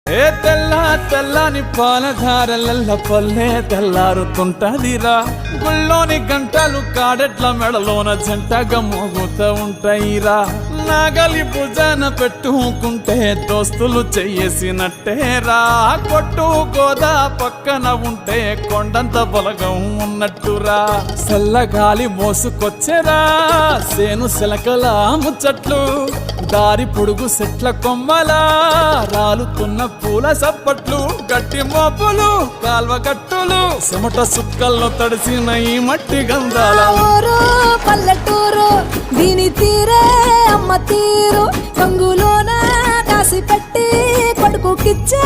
ఏ తెల్లని పాలధారలల్ల పల్లె తెల్లారుతుంటదిరా. గుళ్ళోని గంటలు కాడెట్ల మెడలోన జంటగా మోగుతూ ఉంటాయిరా. నాగలి భుజాన పెట్టుకుంటే దోస్తులు చెయ్యేసినట్టేరా. కొట్టు గోదా పక్కన ఉంటే కొండంత బలగం ఉన్నట్టురా. చల్లగాలి మోసుకొచ్చెరా సేను శిలకల ముచ్చట్లు. దారి పొడుగు చెట్ల కొమ్మలా రాలుతున్న పూల సప్పట్లు. గట్టి మోపులు కాల్వ గట్టులు చెమట సుక్కల్లో తడిసిన ఈ మట్టి గంధాల ఊరు పల్లెటూరు దీని తీరే అమ్మ తీరు. రంగులోన దాసి పెట్టి కొడుకుకిచ్చే